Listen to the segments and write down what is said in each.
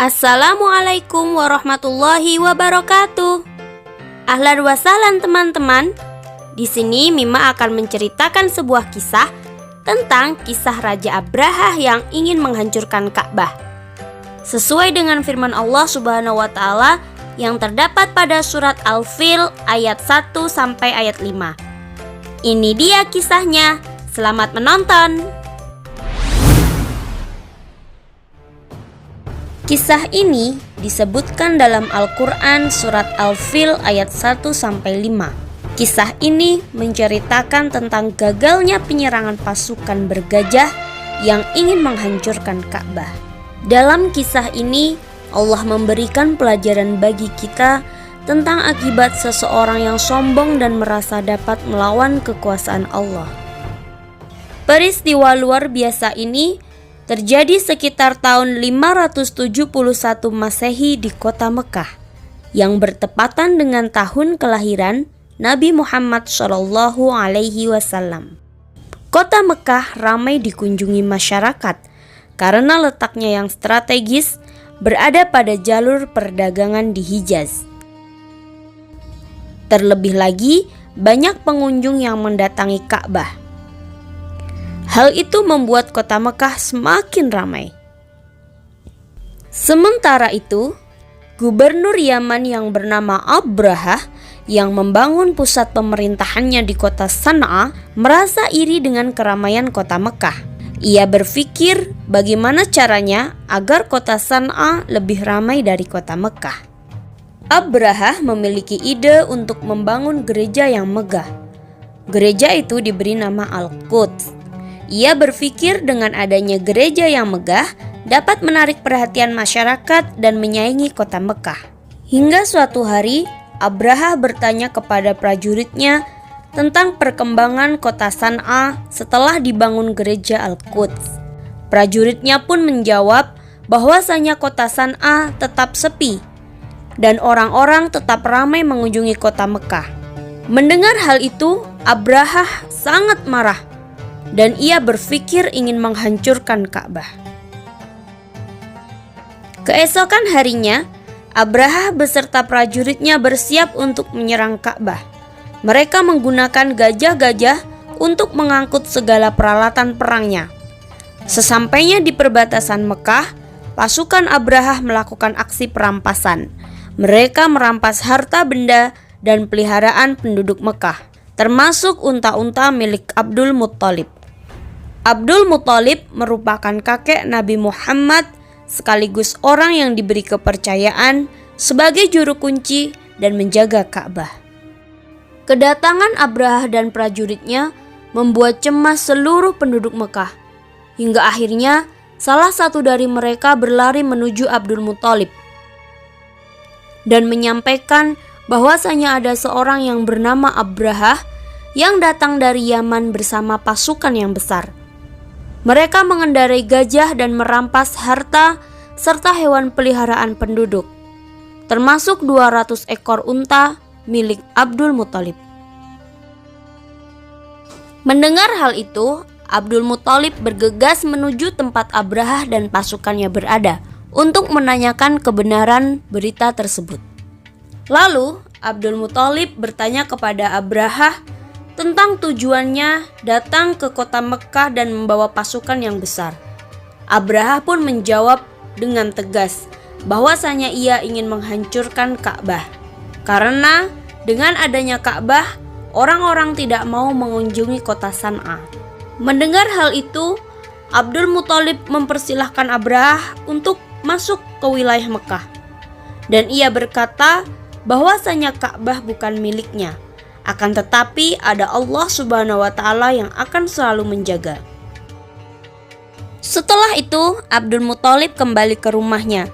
Assalamualaikum warahmatullahi wabarakatuh. Ahlan wa sahlan teman-teman. Di sini Mima akan menceritakan sebuah kisah tentang kisah Raja Abrahah yang ingin menghancurkan Ka'bah. Sesuai dengan firman Allah Subhanahu wa taala yang terdapat pada surat Al-Fil ayat 1 sampai ayat 5. Ini dia kisahnya. Selamat menonton. Kisah ini disebutkan dalam Al-Quran surat Al-Fil ayat 1-5. Kisah ini menceritakan tentang gagalnya penyerangan pasukan bergajah yang ingin menghancurkan Ka'bah. Dalam kisah ini, Allah memberikan pelajaran bagi kita tentang akibat seseorang yang sombong dan merasa dapat melawan kekuasaan Allah. Peristiwa luar biasa ini terjadi sekitar tahun 571 Masehi di kota Mekah yang bertepatan dengan tahun kelahiran Nabi Muhammad SAW. Kota Mekah ramai dikunjungi masyarakat karena letaknya yang strategis berada pada jalur perdagangan di Hijaz. Terlebih lagi, banyak pengunjung yang mendatangi Ka'bah. Hal itu membuat kota Mekah semakin ramai. Sementara itu, gubernur Yaman yang bernama Abrahah yang membangun pusat pemerintahannya di kota San'a merasa iri dengan keramaian kota Mekah. Ia berpikir bagaimana caranya agar kota San'a lebih ramai dari kota Mekah. Abrahah memiliki ide untuk membangun gereja yang megah. Gereja itu diberi nama Al-Quds. Ia berpikir dengan adanya gereja yang megah dapat menarik perhatian masyarakat dan menyaingi kota Mekah. Hingga suatu hari, Abrahah bertanya kepada prajuritnya tentang perkembangan kota San'a setelah dibangun gereja Al-Quds. Prajuritnya pun menjawab bahwasanya kota San'a tetap sepi dan orang-orang tetap ramai mengunjungi kota Mekah. Mendengar hal itu, Abrahah sangat marah dan ia berpikir ingin menghancurkan Ka'bah. Keesokan harinya, Abrahah beserta prajuritnya bersiap untuk menyerang Ka'bah. Mereka menggunakan gajah-gajah untuk mengangkut segala peralatan perangnya. Sesampainya di perbatasan Mekah, pasukan Abrahah melakukan aksi perampasan. Mereka merampas harta benda dan peliharaan penduduk Mekah, termasuk unta-unta milik Abdul Muttalib. Abdul Muttalib merupakan kakek Nabi Muhammad sekaligus orang yang diberi kepercayaan sebagai juru kunci dan menjaga Ka'bah. Kedatangan Abrahah dan prajuritnya membuat cemas seluruh penduduk Mekah, hingga akhirnya salah satu dari mereka berlari menuju Abdul Muttalib dan menyampaikan bahwasanya ada seorang yang bernama Abrahah yang datang dari Yaman bersama pasukan yang besar. Mereka mengendarai gajah dan merampas harta serta hewan peliharaan penduduk, termasuk 200 ekor unta milik Abdul Muttalib. Mendengar hal itu, Abdul Muttalib bergegas menuju tempat Abrahah dan pasukannya berada untuk menanyakan kebenaran berita tersebut. Lalu, Abdul Muttalib bertanya kepada Abrahah tentang tujuannya datang ke kota Mekah dan membawa pasukan yang besar. Abrahah pun menjawab dengan tegas bahwasanya ia ingin menghancurkan Ka'bah. Karena dengan adanya Ka'bah, orang-orang tidak mau mengunjungi kota San'a. Mendengar hal itu, Abdul Muttalib mempersilahkan Abrahah untuk masuk ke wilayah Mekah. Dan ia berkata bahwasanya Ka'bah bukan miliknya. Akan tetapi ada Allah Subhanahu wa taala yang akan selalu menjaga. Setelah itu, Abdul Muttalib kembali ke rumahnya.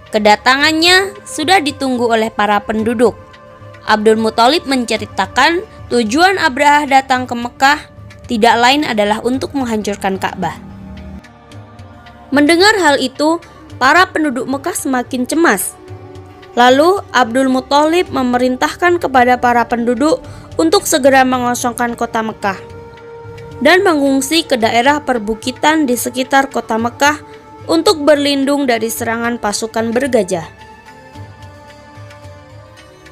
Kedatangannya sudah ditunggu oleh para penduduk. Abdul Muttalib menceritakan tujuan Abrahah datang ke Mekah tidak lain adalah untuk menghancurkan Ka'bah. Mendengar hal itu, para penduduk Mekah semakin cemas. Lalu Abdul Muttalib memerintahkan kepada para penduduk untuk segera mengosongkan kota Mekah dan mengungsi ke daerah perbukitan di sekitar kota Mekah untuk berlindung dari serangan pasukan bergajah.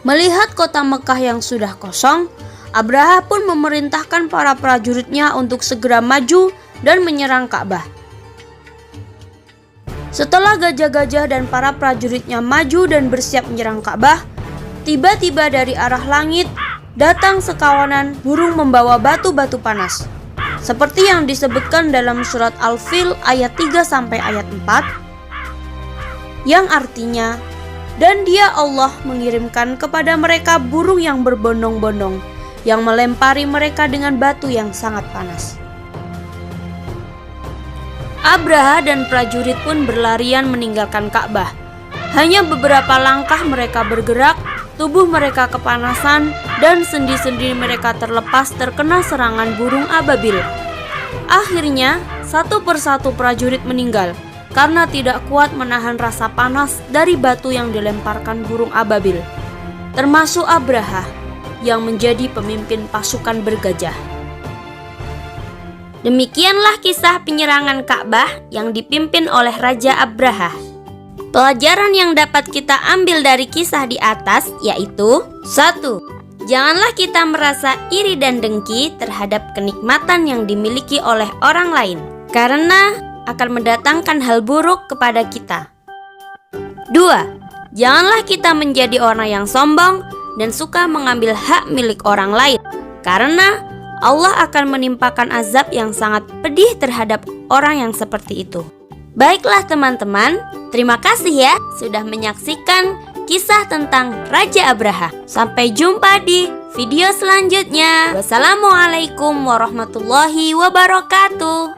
Melihat kota Mekah yang sudah kosong, Abraha pun memerintahkan para prajuritnya untuk segera maju dan menyerang Ka'bah. Setelah gajah-gajah dan para prajuritnya maju dan bersiap menyerang Ka'bah, tiba-tiba dari arah langit datang sekawanan burung membawa batu-batu panas. Seperti yang disebutkan dalam surat Al-Fil ayat 3 sampai ayat 4, yang artinya, dan Dia Allah mengirimkan kepada mereka burung yang berbondong-bondong, yang melempari mereka dengan batu yang sangat panas. Abraha dan prajurit pun berlarian meninggalkan Ka'bah. Hanya beberapa langkah mereka bergerak, tubuh mereka kepanasan, dan sendi-sendi mereka terlepas terkena serangan burung ababil. Akhirnya, satu persatu prajurit meninggal karena tidak kuat menahan rasa panas dari batu yang dilemparkan burung ababil, termasuk Abraha yang menjadi pemimpin pasukan bergajah. Demikianlah kisah penyerangan Ka'bah yang dipimpin oleh Raja Abraha. Pelajaran yang dapat kita ambil dari kisah di atas yaitu 1. Janganlah kita merasa iri dan dengki terhadap kenikmatan yang dimiliki oleh orang lain, karena akan mendatangkan hal buruk kepada kita. 2. Janganlah kita menjadi orang yang sombong dan suka mengambil hak milik orang lain, karena Allah akan menimpakan azab yang sangat pedih terhadap orang yang seperti itu. Baiklah teman-teman, terima kasih ya sudah menyaksikan kisah tentang Raja Abraha. Sampai jumpa di video selanjutnya. Wassalamualaikum warahmatullahi wabarakatuh.